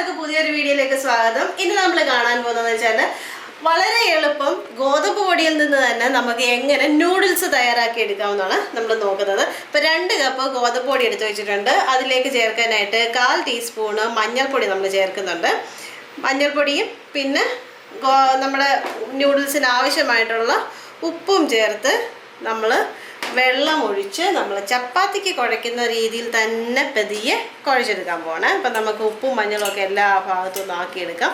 എല്ലാവർക്കും പുതിയൊരു വീഡിയോയിലേക്ക് സ്വാഗതം. ഇന്ന് നമ്മൾ കാണാൻ പോകുന്നതെന്ന് വെച്ചാൽ വളരെ എളുപ്പം ഗോതമ്പ് പൊടിയിൽ നിന്ന് തന്നെ നമുക്ക് എങ്ങനെ നൂഡിൽസ് തയ്യാറാക്കി എടുക്കാമെന്നാണ് നമ്മൾ നോക്കുന്നത്. ഇപ്പോൾ 2 കപ്പ് ഗോതമ്പ് പൊടി എടുത്ത് വെച്ചിട്ടുണ്ട്. അതിലേക്ക് ചേർക്കാനായിട്ട് 1/4 ടീസ്പൂണ് മഞ്ഞൾപ്പൊടി നമ്മൾ ചേർക്കുന്നുണ്ട്. മഞ്ഞൾപ്പൊടിയും പിന്നെ നമ്മുടെ നൂഡിൽസിന് ആവശ്യമായിട്ടുള്ള ഉപ്പും ചേർത്ത് നമ്മൾ വെള്ളം ഒഴിച്ച് നമ്മൾ ചപ്പാത്തിക്ക് കുഴയ്ക്കുന്ന രീതിയിൽ തന്നെ പതിയെ കുഴച്ചെടുക്കാൻ പോകണം. അപ്പം നമുക്ക് ഉപ്പും മഞ്ഞളും ഒക്കെ എല്ലാ ഭാഗത്തും നിന്ന് ആക്കിയെടുക്കാം.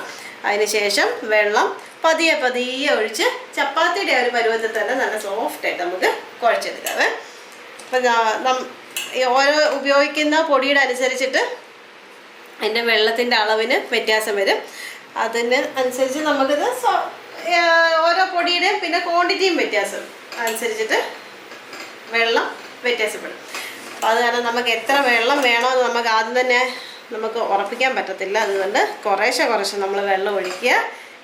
അതിനുശേഷം വെള്ളം പതിയെ ഒഴിച്ച് ചപ്പാത്തിയുടെ ഒരു പരുവത്തിൽ തന്നെ നല്ല സോഫ്റ്റായിട്ട് നമുക്ക് കുഴച്ചെടുക്കാം. അപ്പം ഓരോ ഉപയോഗിക്കുന്ന പൊടിയുടെ അനുസരിച്ചിട്ട് അതിൻ്റെ വെള്ളത്തിൻ്റെ അളവിന് വ്യത്യാസം വരും. അതിന് അനുസരിച്ച് നമുക്കിത് ഓരോ പൊടിയുടെയും പിന്നെ ക്വാണ്ടിറ്റിയും വ്യത്യാസം അനുസരിച്ചിട്ട് വെള്ളം വ്യത്യാസപ്പെടും. അപ്പോൾ അത് കാരണം നമുക്ക് എത്ര വെള്ളം വേണമെന്ന് നമുക്ക് ആദ്യം തന്നെ നമുക്ക് ഉറപ്പിക്കാൻ പറ്റത്തില്ല. അതുകൊണ്ട് കുറേശ്ശെ നമ്മൾ വെള്ളം ഒഴിക്കുക.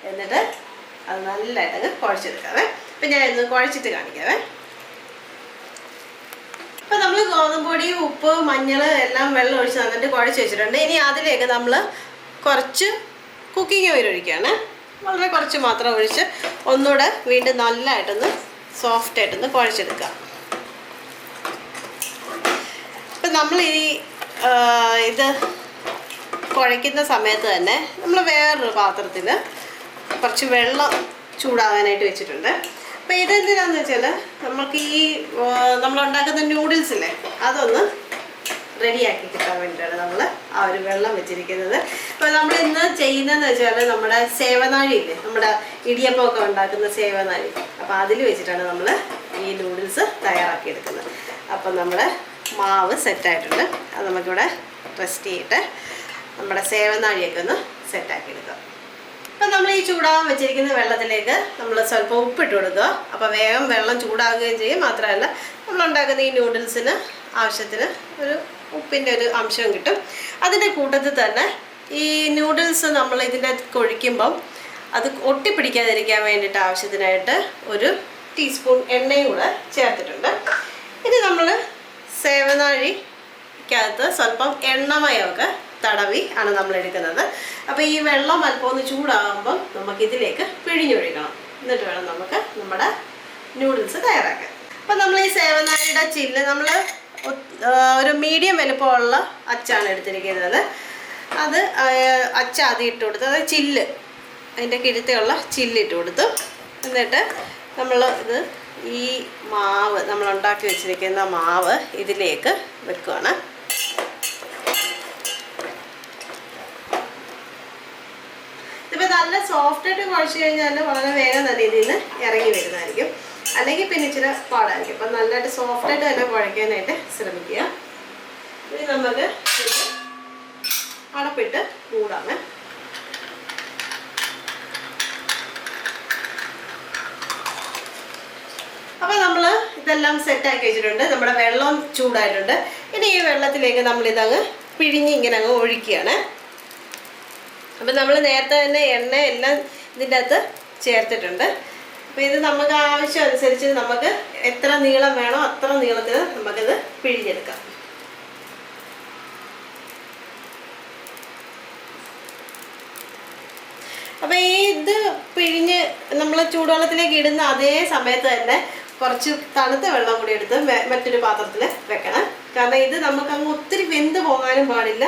എന്നിട്ട് അത് നല്ലതായിട്ട് കുഴച്ചെടുക്കാവേ. അപ്പം ഞാൻ ഇന്ന് കുഴച്ചിട്ട് കാണിക്കാവേ. അപ്പം നമ്മൾ ഗോതമ്പ് പൊടി, ഉപ്പ്, മഞ്ഞൾ എല്ലാം വെള്ളം ഒഴിച്ച് നന്നിട്ട് കുഴച്ച് വെച്ചിട്ടുണ്ട്. ഇനി അതിലേക്ക് നമ്മൾ കുറച്ച് കുക്കിംഗ് ഓയിൽ ഒഴിക്കുകയാണ്. വളരെ കുറച്ച് മാത്രം ഒഴിച്ച് ഒന്നുകൂടെ വീണ്ടും നല്ലതായിട്ടൊന്ന് സോഫ്റ്റായിട്ടൊന്ന് കുഴച്ചെടുക്കാം. ഇപ്പം നമ്മൾ ഇത് കുഴയ്ക്കുന്ന സമയത്ത് തന്നെ നമ്മൾ വേറൊരു പാത്രത്തിൽ കുറച്ച് വെള്ളം ചൂടാകാനായിട്ട് വെച്ചിട്ടുണ്ട്. അപ്പോൾ ഇതെന്തിനാണെന്ന് വെച്ചാൽ നമുക്ക് നമ്മളുണ്ടാക്കുന്ന നൂഡിൽസില്ലേ അതൊന്ന് റെഡിയാക്കി കിട്ടാൻ വേണ്ടിയിട്ടാണ് നമ്മൾ ആ ഒരു വെള്ളം വെച്ചിരിക്കുന്നത്. അപ്പോൾ നമ്മൾ ഇന്ന് ചെയ്യുന്നതെന്ന് വെച്ചാൽ നമ്മുടെ സേവനാഴിയില്ലേ, നമ്മുടെ ഇടിയപ്പമൊക്കെ ഉണ്ടാക്കുന്ന സേവനാഴി, അപ്പോൾ അതിൽ വെച്ചിട്ടാണ് നമ്മൾ ഈ നൂഡിൽസ് തയ്യാറാക്കിയെടുക്കുന്നത്. അപ്പം നമ്മുടെ മാവ് സെറ്റായിട്ടുണ്ട്. അത് നമുക്കിവിടെ റെസ്റ്റ് ചെയ്തിട്ട് നമ്മുടെ സേവനാഴിയൊക്കെ ഒന്ന് സെറ്റാക്കി എടുക്കാം. അപ്പം നമ്മൾ ഈ ചൂടാകാൻ വെച്ചിരിക്കുന്ന വെള്ളത്തിലേക്ക് നമ്മൾ സ്വല്പം ഉപ്പിട്ട് കൊടുക്കുക. അപ്പോൾ വേഗം വെള്ളം ചൂടാകുകയും ചെയ്യും. മാത്രമല്ല നമ്മളുണ്ടാക്കുന്ന ഈ നൂഡിൽസിന് ആവശ്യത്തിന് ഒരു ഉപ്പിൻ്റെ ഒരു അംശം കിട്ടും. അതിൻ്റെ കൂട്ടത്തിൽ തന്നെ ഈ നൂഡിൽസ് നമ്മൾ ഇതിൻ്റെ ഒഴിക്കുമ്പം അത് ഒട്ടിപ്പിടിക്കാതിരിക്കാൻ വേണ്ടിയിട്ട് ആവശ്യത്തിനായിട്ട് 1 ടീസ്പൂൺ എണ്ണയും കൂടെ ചേർത്തിട്ടുണ്ട്. ഇനി നമ്മൾ സേവനാഴിക്കകത്ത് സ്വല്പം എണ്ണമയമൊക്കെ തടവി ആണ് നമ്മൾ എടുക്കുന്നത്. അപ്പോൾ ഈ വെള്ളം അല്പം ഒന്ന് ചൂടാകുമ്പം നമുക്കിതിലേക്ക് പിഴിഞ്ഞൊഴിക്കണം. എന്നിട്ട് വേണം നമുക്ക് നമ്മുടെ നൂഡിൽസ് തയ്യാറാക്കാൻ. അപ്പം നമ്മൾ ഈ സേവനാഴിയുടെ ചില്ല് നമ്മൾ ഒരു മീഡിയം വലുപ്പമുള്ള അച്ചാണ് എടുത്തിരിക്കുന്നത്. അത് അച്ച ആദ്യം ഇട്ട് കൊടുത്ത്, അതായത് ചില്ല്, അതിൻ്റെ കിഴുത്തുള്ള ചില്ലിട്ട് കൊടുത്തു. എന്നിട്ട് നമ്മൾ ഈ മാവ് നമ്മൾ ഉണ്ടാക്കി വെച്ചിരിക്കുന്ന മാവ് ഇതിലേക്ക് വെക്കുകയാണ്. ഇതിപ്പോൾ നല്ല സോഫ്റ്റായിട്ട് കുഴച്ച് കഴിഞ്ഞാൽ വളരെ വേഗം തന്നെ ഇതിൽ നിന്ന് ഇറങ്ങി വരുന്നതായിരിക്കും. അല്ലെങ്കിൽ പിന്നെ ഇച്ചിരി പാടായിരിക്കും. അപ്പം നല്ലതായിട്ട് സോഫ്റ്റായിട്ട് തന്നെ കുഴയ്ക്കാനായിട്ട് ശ്രമിക്കുക. ഇനി നമുക്ക് അടപ്പിട്ട് മൂടാമേ. അപ്പോൾ നമ്മൾ ഇതെല്ലാം സെറ്റാക്കി വെച്ചിട്ടുണ്ട്. നമ്മുടെ വെള്ളം ചൂടായിട്ടുണ്ട്. ഇനി ഈ വെള്ളത്തിലേക്ക് നമ്മളിതങ്ങ് പിഴിഞ്ഞ് ഇങ്ങനെ അങ്ങ് ഒഴിക്കുകയാണ്. അപ്പം നമ്മൾ നേരത്തെ തന്നെ എണ്ണ എല്ലാം ഇതിൻ്റെ അകത്ത് ചേർത്തിട്ടുണ്ട്. അപ്പോൾ ഇത് നമുക്ക് ആവശ്യം അനുസരിച്ച് നമുക്ക് എത്ര നീളം വേണോ അത്ര നീളത്തിൽ നമുക്കിത് പിഴിഞ്ഞെടുക്കാം. അപ്പോൾ ഇത് പിഴിഞ്ഞ് നമ്മൾ ചൂടുവെള്ളത്തിലേക്ക് ഇടുന്ന അതേ സമയത്ത് തന്നെ കുറച്ച് തണുത്ത വെള്ളം കൂടി എടുത്ത് മറ്റൊരു പാത്രത്തിൽ വെക്കണം. കാരണം ഇത് നമുക്കങ്ങ് ഒത്തിരി വെന്ത് പോകാനും പാടില്ല,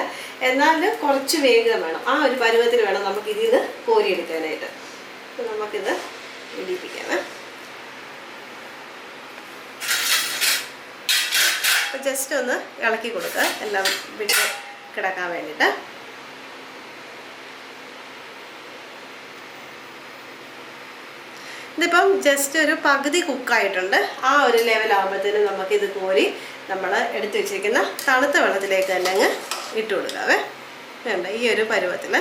എന്നാൽ കുറച്ച് വേഗം വേണം. ആ ഒരു പരുവത്തിന് വേണം നമുക്ക് ഇതിൽ നിന്ന് കോരിയെടുക്കാനായിട്ട്. അപ്പോൾ നമുക്കിത് ഇടിപ്പിക്കാം. അപ്പോൾ ജസ്റ്റ് ഒന്ന് ഇളക്കി കൊടുക്കുക, എല്ലാം വിട്ട് കിടക്കാൻ വേണ്ടിയിട്ട്. ഇതിപ്പം ജസ്റ്റ് ഒരു പകുതി കുക്കായിട്ടുണ്ട്. ആ ഒരു ലെവലാകുമ്പോഴത്തേനും നമുക്കിത് കോരി നമ്മൾ എടുത്തു വെച്ചിരിക്കുന്ന തണുത്ത വെള്ളത്തിലേക്ക് തന്നെ അങ്ങ് ഇട്ട് കൊടുക്കാവേ. വേണ്ട ഈ ഒരു പരുവത്തിൽ.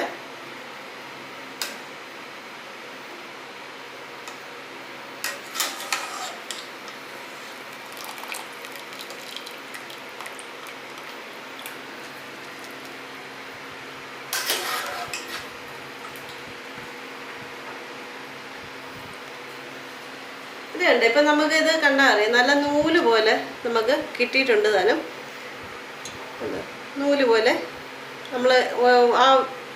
ഇതുണ്ട്. ഇപ്പം നമുക്കിത് കണ്ടാൽ അറിയാം, നല്ല നൂല് പോലെ നമുക്ക് കിട്ടിയിട്ടുണ്ട്. താനും നൂല് പോലെ നമ്മൾ ആ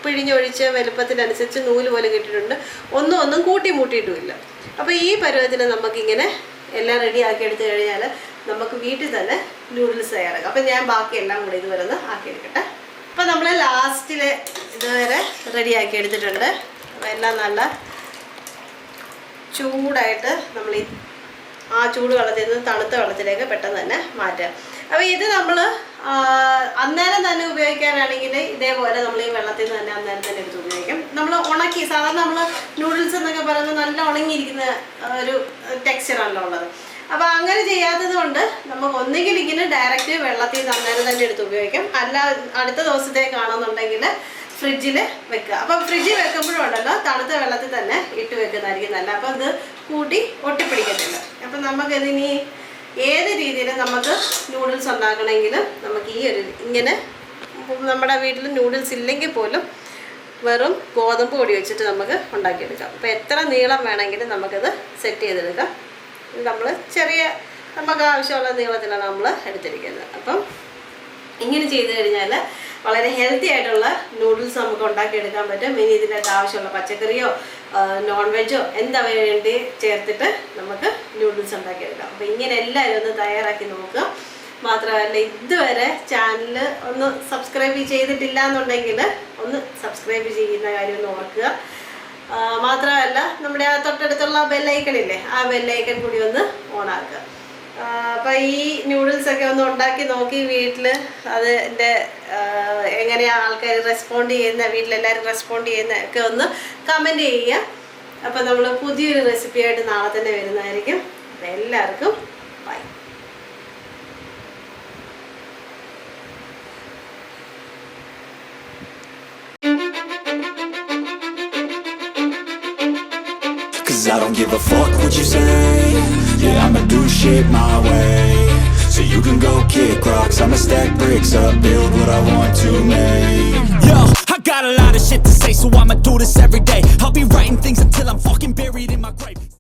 പിഴിഞ്ഞൊഴിച്ച് വലുപ്പത്തിനനുസരിച്ച് നൂല് പോലെ കിട്ടിയിട്ടുണ്ട്. ഒന്നും കൂട്ടി മൂട്ടിയിട്ടുമില്ല. അപ്പോൾ ഈ പരുവത്തിന് നമുക്കിങ്ങനെ എല്ലാം റെഡിയാക്കി എടുത്തു കഴിഞ്ഞാൽ നമുക്ക് വീട്ടിൽ തന്നെ നൂഡിൽസ് തയ്യാറാക്കാം. അപ്പം ഞാൻ ബാക്കി എല്ലാം കൂടി ഇതുവരെ ഒന്ന് ആക്കിയെടുക്കട്ടെ. അപ്പോൾ നമ്മൾ ലാസ്റ്റിൽ ഇതുവരെ റെഡിയാക്കി എടുത്തിട്ടുണ്ട്. അപ്പോൾ എല്ലാം നല്ല ചൂടായിട്ട് നമ്മൾ ആ ചൂട് വെള്ളത്തിൽ നിന്ന് തണുത്ത വെള്ളത്തിലേക്ക് പെട്ടെന്ന് തന്നെ മാറ്റുക. അപ്പോൾ ഇത് നമ്മൾ അന്നേരം തന്നെ ഉപയോഗിക്കാനാണെങ്കിൽ ഇതേപോലെ നമ്മൾ ഈ വെള്ളത്തിൽ നിന്ന് തന്നെ അന്നേരം തന്നെ എടുത്ത് ഉപയോഗിക്കും. നമ്മൾ ഉണക്കി സാധാരണ നമ്മൾ നൂഡിൽസ് എന്നൊക്കെ പറയുന്നത് നല്ല ഉണങ്ങിയിരിക്കുന്ന ഒരു ടെക്സ്ചറാണല്ലോ ഉള്ളത്. അപ്പോൾ അങ്ങനെ ചെയ്യാത്തത് കൊണ്ട് നമുക്ക് ഒന്നുകിൽ ഇങ്ങനെ ഡയറക്റ്റ് വെള്ളത്തിൽ നിന്ന് അന്നേരം തന്നെ എടുത്ത് ഉപയോഗിക്കാം. അല്ല അടുത്ത ദിവസത്തേക്കാണെന്നുണ്ടെങ്കിൽ ഫ്രിഡ്ജിൽ വെക്കുക. അപ്പം ഫ്രിഡ്ജിൽ വെക്കുമ്പോഴുണ്ടല്ലോ തണുത്ത വെള്ളത്തിൽ തന്നെ ഇട്ട് വെക്കുന്നതായിരിക്കും നല്ല. അപ്പം ഇത് കൂട്ടി ഒട്ടിപ്പിടിക്കത്തില്ല. അപ്പം നമുക്കിതിനി ഏത് രീതിയിൽ നമുക്ക് നൂഡിൽസ് ഉണ്ടാക്കണമെങ്കിലും നമുക്ക് ഈ ഒരു ഇങ്ങനെ നമ്മുടെ വീട്ടിൽ നൂഡിൽസ് ഇല്ലെങ്കിൽ പോലും വെറും ഗോതമ്പ് പൊടി വെച്ചിട്ട് നമുക്ക് ഉണ്ടാക്കിയെടുക്കാം. അപ്പോൾ എത്ര നീളം വേണമെങ്കിലും നമുക്കത് സെറ്റ് ചെയ്തെടുക്കാം. നമ്മൾ നമുക്ക് ആവശ്യമുള്ള നീളത്തിലാണ് നമ്മൾ എടുത്തിരിക്കുന്നത്. അപ്പം ഇങ്ങനെ ചെയ്ത് കഴിഞ്ഞാൽ വളരെ ഹെൽത്തി ആയിട്ടുള്ള നൂഡിൽസ് നമുക്ക് ഉണ്ടാക്കിയെടുക്കാൻ പറ്റും. ഇനി ഇതിനകത്ത് ആവശ്യമുള്ള പച്ചക്കറിയോ നോൺ വെജോ എന്താ വേണ്ടി ചേർത്തിട്ട് നമുക്ക് നൂഡിൽസ് ഉണ്ടാക്കിയെടുക്കാം. അപ്പോൾ ഇങ്ങനെ എല്ലാവരും ഒന്ന് തയ്യാറാക്കി നോക്കുക. മാത്രമല്ല ഇതുവരെ ചാനൽ ഒന്ന് സബ്സ്ക്രൈബ് ചെയ്തിട്ടില്ല എന്നുണ്ടെങ്കിൽ ഒന്ന് സബ്സ്ക്രൈബ് ചെയ്യുന്ന കാര്യം ഒന്ന് ഓർക്കുക. മാത്രമല്ല നമ്മുടെ ആ തൊട്ടടുത്തുള്ള ബെല്ലൈക്കണില്ലേ, ആ ബെല്ലൈക്കൺ കൂടി ഒന്ന് ഓണാക്കുക. അപ്പോൾ ഈ നൂഡിൽസൊക്കെ ഒന്ന് ഉണ്ടാക്കി നോക്കി വീട്ടിൽ അതിൻ്റെ എങ്ങനെയാണ് ആൾക്കാർ റെസ്പോണ്ട് ചെയ്യുന്ന, വീട്ടിലെല്ലാവരും റെസ്പോണ്ട് ചെയ്യുന്ന ഒക്കെ ഒന്ന് കമൻറ്റ് ചെയ്യുക. അപ്പോൾ നമ്മൾ പുതിയൊരു റെസിപ്പിയായിട്ട് നാളെ തന്നെ വരുന്നതായിരിക്കും. അപ്പോൾ എല്ലാവർക്കും by. I don't give a fuck what you say. Yeah, I'ma do shit my way. So you can go kick rocks, I'ma stack bricks up, build what I want to make. Yo, I got a lot of shit to say, so I'ma do this every day. I'll be writing things until I'm fucking buried in my grave.